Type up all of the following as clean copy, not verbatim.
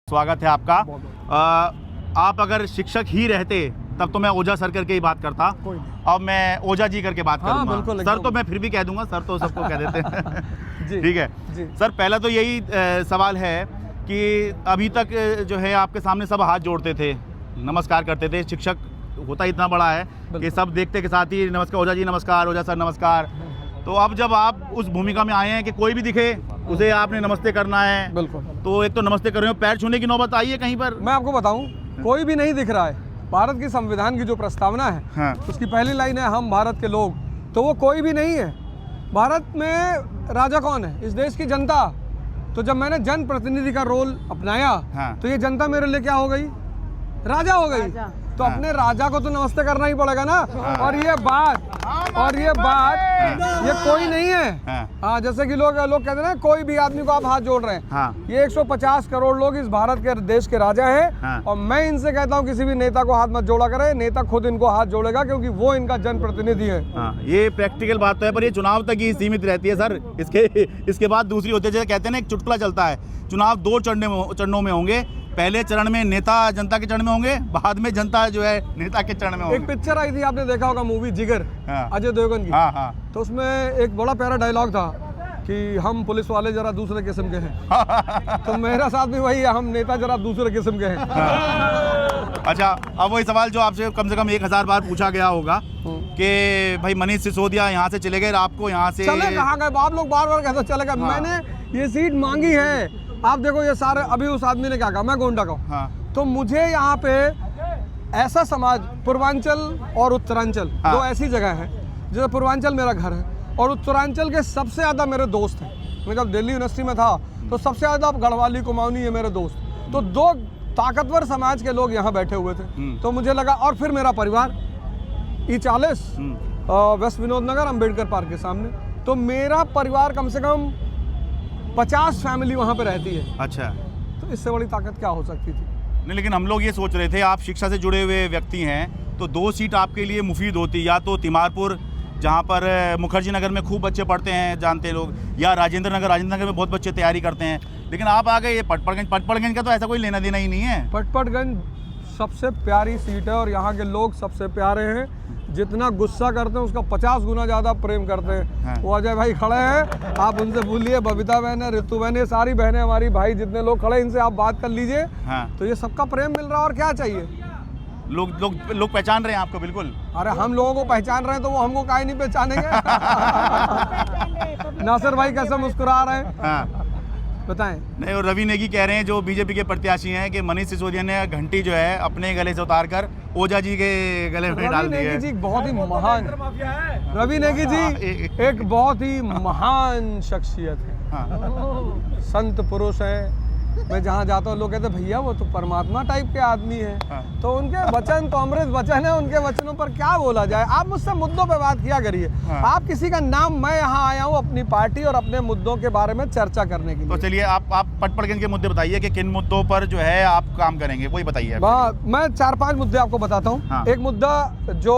स्वागत है आपका। आप अगर शिक्षक ही रहते तब तो मैं ओझा सर करके ही बात करता, अब मैं ओझा जी करके बात करूंगा। सर तो मैं फिर भी कह दूंगा, सर तो सबको कह देते हैं। ठीक है सर, पहला तो यही सवाल है कि अभी तक जो है आपके सामने सब हाथ जोड़ते थे, नमस्कार करते थे। शिक्षक होता इतना बड़ा है कि सब देखते के साथ ही नमस्कार ओझा जी नमस्कार, ओझा सर नमस्कार। तो अब जब आप उस भूमिका में आए हैं कि कोई भी दिखे उसे आपने नमस्ते करना है, बिल्कुल, तो एक तो नमस्ते कर रहे हो, पैर छूने की नौबत आई है कहीं पर? मैं आपको बताऊं, कोई भी नहीं दिख रहा है। भारत की संविधान की जो प्रस्तावना है, हाँ। उसकी पहली लाइन है हम भारत के लोग, तो वो कोई भी नहीं है। भारत में राजा कौन है? इस देश की जनता। तो जब मैंने जन प्रतिनिधि का रोल अपनाया, हाँ। तो ये जनता मेरे लिए क्या हो गई? राजा हो गई। तो अपने राजा को तो नमस्ते करना ही पड़ेगा ना। और ये बात ये कोई नहीं है। हाँ, जैसे कि लोग कहते हैं ना, कोई भी आदमी को आप हाथ जोड़ रहे हैं। हाँ। ये 150 करोड़ लोग इस भारत के देश के राजा हैं। हाँ। और मैं इनसे कहता हूँ किसी भी नेता को हाथ मत जोड़ा करे, नेता खुद इनको हाथ जोड़ेगा, क्योंकि वो इनका जनप्रतिनिधि है। हाँ, ये प्रैक्टिकल बात तो है, पर ये चुनाव तक ही सीमित रहती है सर। इसके बाद दूसरी होती है। जैसे कहते हैं ना, एक चुटकुला चलता है, चुनाव 2 चरणों में होंगे। पहले चरण में नेता जनता के चरण में होंगे, बाद में जनता जो है नेता के चरण में होंगे। एक पिक्चर आई थी, आपने देखा होगा, मूवी जिगर, हाँ। अजय देवगन की। हाँ, हाँ। तो उसमें एक बड़ा प्यारा डायलॉग था कि हम पुलिस वाले जरा दूसरे किस्म के हैं। तो मेरा साथ भी वही है, हम नेता जरा दूसरे किस्म के हैं। हाँ। अच्छा, अब वही सवाल जो आपसे कम से कम 1000 बार पूछा गया होगा कि भाई मनीष सिसोदिया यहाँ से चले गए, आपको यहाँ से चले कहाँ गए? आप लोग बार बार कहते चले गए। हाँ। मैंने ये सीट मांगी है। आप देखो ये सारे, अभी उस आदमी ने क्या कहा, मैं गोंडा का हूँ। हाँ। तो मुझे यहाँ पे ऐसा समाज, पूर्वांचल और उत्तरांचल, हाँ। 2 ऐसी जगह है। जैसे पूर्वांचल मेरा घर है और उत्तरांचल के सबसे ज़्यादा मेरे दोस्त हैं। मैं जब दिल्ली यूनिवर्सिटी में था तो सबसे ज़्यादा गढ़वाली, कुमाऊनी, ये मेरे दोस्त। तो 2 ताकतवर समाज के लोग यहाँ बैठे हुए थे। तो मुझे लगा, और फिर मेरा परिवार E40 वेस्ट विनोद नगर अम्बेडकर पार्क के सामने, तो मेरा परिवार कम से कम 50 फैमिली वहाँ पे रहती है। अच्छा, तो इससे बड़ी ताकत क्या हो सकती थी? नहीं, लेकिन हम लोग ये सोच रहे थे, आप शिक्षा से जुड़े हुए व्यक्ति हैं, तो 2 सीट आपके लिए मुफीद होती, या तो तिमारपुर जहाँ पर मुखर्जी नगर में खूब बच्चे पढ़ते हैं जानते लोग, या राजेंद्र नगर में बहुत बच्चे तैयारी करते हैं। लेकिन आप आ गए ये पटपड़गंज का तो ऐसा कोई लेना देना ही नहीं है। पटपड़गंज सबसे प्यारी सीट है और यहाँ के लोग सबसे प्यारे हैं। जितना गुस्सा करते हैं उसका 50 गुना ज़्यादा प्रेम करते हैं। हाँ। वो अजय भाई खड़े हैं, आप उनसे बोलिए, बबीता बहन है, ऋतु बहन है, सारी बहनें हमारी, भाई जितने लोग खड़े हैं इनसे आप बात कर लीजिए। हाँ। तो ये सबका प्रेम मिल रहा है, और क्या चाहिए? लोग पहचान रहे हैं आपको बिल्कुल। अरे हम लोगों को पहचान रहे हैं तो वो हमको काहे नहीं पहचानेंगे? नासिर भाई कैसे मुस्कुरा रहे हैं। हाँ। बताएं। नहीं, और रवि नेगी कह रहे हैं, जो बीजेपी के प्रत्याशी हैं, कि मनीष सिसोदिया ने घंटी जो है अपने गले से उतारकर ओझा जी के गले में डाल दी है। रवि नेगी जी बहुत ही महान, रवि नेगी जी एक बहुत ही महान शख्सियत है। हाँ। संत पुरुष है। मैं जहाँ जाता हूँ लोग कहते हैं भैया वो तो परमात्मा टाइप के आदमी है। हाँ। तो उनके वचन तो अमृत वचन है, उनके वचनों पर क्या बोला जाए। आप मुझसे मुद्दों पे बात किया करिए। हाँ। आप किसी का नाम, मैं यहाँ आया हूँ अपनी पार्टी और अपने मुद्दों के बारे में चर्चा करने के लिए। तो चलिए आप पटपड़गंज के मुद्दे बताइए कि किन मुद्दों पर जो है आप काम करेंगे, वही बताइए। मैं 4-5 मुद्दे आपको बताता हूँ। हाँ। एक मुद्दा जो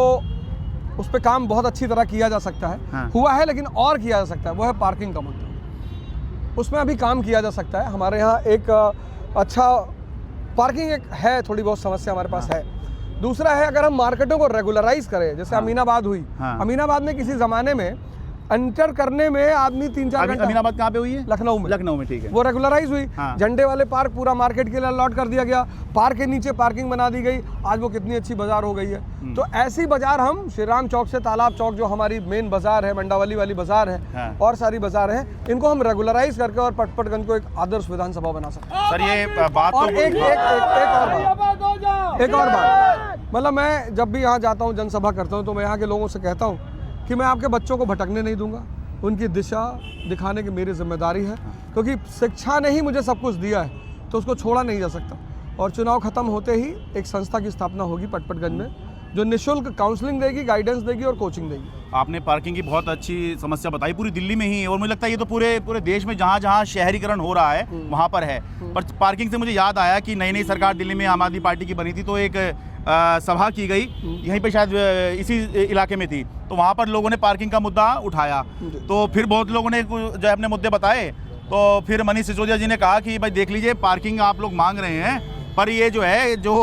उस पर काम बहुत अच्छी तरह किया जा सकता है, हाँ। हुआ है लेकिन और किया जा सकता है, वो है पार्किंग का मुद्दा। उसमें अभी काम किया जा सकता है। हमारे यहाँ एक अच्छा पार्किंग एक है, थोड़ी बहुत समस्या हमारे पास है। दूसरा है, अगर हम मार्केटों को रेगुलराइज करें, जैसे अमीनाबाद हुई। अमीनाबाद में किसी ज़माने में एंटर करने में आदमी 3-4 घंटे। अमीनाबाद कहाँ पे हुई है? लखनऊ में, ठीक है। वो रेगुलराइज हुई। हाँ। झंडे वाले पार्क पूरा मार्केट के लिए अलॉट कर दिया गया, पार्क के नीचे पार्किंग बना दी गई। आज वो कितनी अच्छी बाजार हो गई है। तो ऐसी बाजार हम श्री राम चौक से तालाब चौक, जो हमारी मेन बाजार है, मंडावली वाली बाजार है। हाँ। और सारी बाजार है, इनको हम रेगुलराइज करके और पटपड़गंज को एक आदर्श विधानसभा बना सकते हैं। सर ये बात और तो एक और बात, मतलब मैं जब भी यहाँ जाता हूँ, जनसभा करता हूँ, तो मैं यहाँ के लोगों से कहता हूँ कि मैं आपके बच्चों को भटकने नहीं दूंगा। उनकी दिशा दिखाने की मेरी जिम्मेदारी है, क्योंकि शिक्षा ने ही मुझे सब कुछ दिया है, तो उसको छोड़ा नहीं जा सकता। और चुनाव खत्म होते ही एक संस्था की स्थापना होगी पटपड़गंज में, जो निःशुल्क काउंसलिंग देगी, गाइडेंस देगी और कोचिंग देगी। आपने पार्किंग की बहुत अच्छी समस्या बताई, पूरी दिल्ली में ही है, और मुझे लगता है ये तो पूरे देश में जहाँ जहाँ शहरीकरण हो रहा है वहाँ पर है। पर पार्किंग से मुझे याद आया कि नई सरकार दिल्ली में आम आदमी पार्टी की बनी थी, तो एक सभा की गई, यहीं पे शायद इसी इलाके में थी, तो वहाँ पर लोगों ने पार्किंग का मुद्दा उठाया। तो फिर बहुत लोगों ने जो अपने मुद्दे बताए, तो फिर मनीष सिसोदिया जी ने कहा कि भाई देख लीजिए, पार्किंग आप लोग मांग रहे हैं, पर ये जो है जो